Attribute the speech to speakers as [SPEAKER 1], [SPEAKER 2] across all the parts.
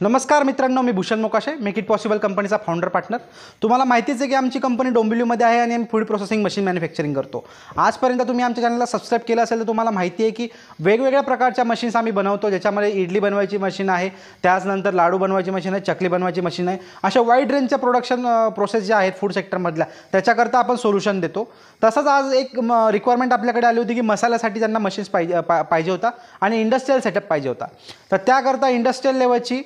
[SPEAKER 1] नमस्कार मित्रांनो, मी Bhushan Mokashe, make it possible कंपनीचा फाउंडर पार्टनर। तुम्हाला माहितीच आहे की आमची कंपनी डोंबिवलीमध्ये आहे आणि आम्ही फूड प्रोसेसिंग मशीन मॅन्युफॅक्चरिंग करतो। आजपर्यंत तुम्ही आमच्या चॅनलला सबस्क्राइब केलं असेल तर तुम्हाला माहिती आहे की वेगवेगळ्या प्रकारच्या मशीन्स आम्ही बनवतो, ज्याच्यामध्ये इडली बनवायची मशीन आहे, त्याचनंतर लाडू बनवायची मशीन आहे, चकली बनवायची मशीन आहे। अशा वाईड रेंजच्या प्रोडक्शन प्रोसेस ज्या आहेत फूड सेक्टरमधल्या त्याच्याकरता आपण सोल्युशन देतो। तसंच आज एक रिक्वायरमेंट आपल्याकडे आली होती की मसाल्यासाठी त्यांना मशीन्स पाहिजे होता आणि इंडस्ट्रियल सेटअप पाहिजे होता। तर त्याकरता इंडस्ट्रियल लेवलची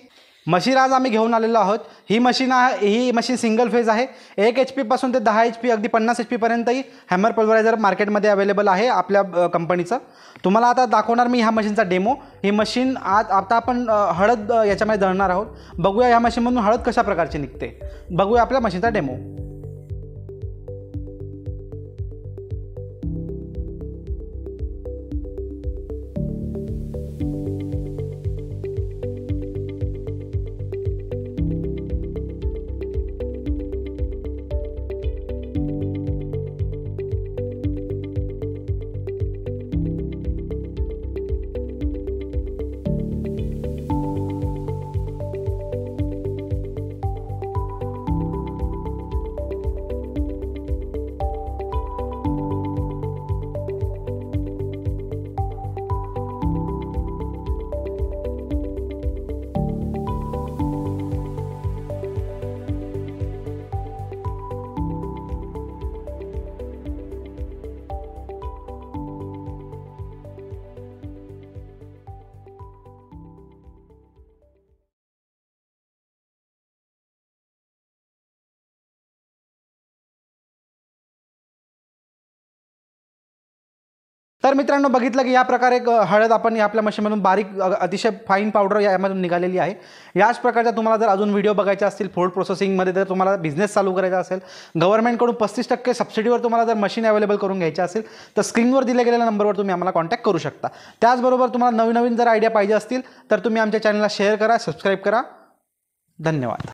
[SPEAKER 1] मशीन आज आम्ही घेऊन आलेलो आहोत। ही मशीन सिंगल फेज आहे। 1 HP पासून ते 10 HP अगदी 50 HP पर्यंतही हॅमर पल्वरायझर मार्केटमध्ये अवेलेबल आहे आपल्या कंपनीचं। तुम्हाला आता दाखवणार मी ह्या मशीनचा डेमो। ही मशीन आता आपण हळद याच्यामध्ये दळणार आहोत। बघूया ह्या मशीनमधून हळद कशा प्रकारची निघते, बघूया आपल्या मशीनचा डेमो। तर मित्रांनो, बघितलं की या प्रकारे हळद आपण आपल्या मशीनमधून बारीक अतिशय फाईन पावडर यामधून निघालेली आहे। याच प्रकारच्या तुम्हाला जर अजून व्हिडिओ बघायचे असतील फूड प्रोसेसिंगमध्ये, जर तुम्हाला बिझनेस चालू करायचा असेल, गव्हर्नमेंटकडून 35% सबसिडीवर तुम्हाला जर मशीन अवेलेबल करून घ्यायची असेल तर स्क्रीनवर दिल्या गेलेल्या नंबरवर तुम्ही आम्हाला कॉन्टॅक्ट करू शकता। त्याचबरोबर तुम्हाला नवीन जर आयडिया पाहिजे असतील तर तुम्ही आमच्या चॅनलला शेअर करा, सबस्क्राईब करा। धन्यवाद।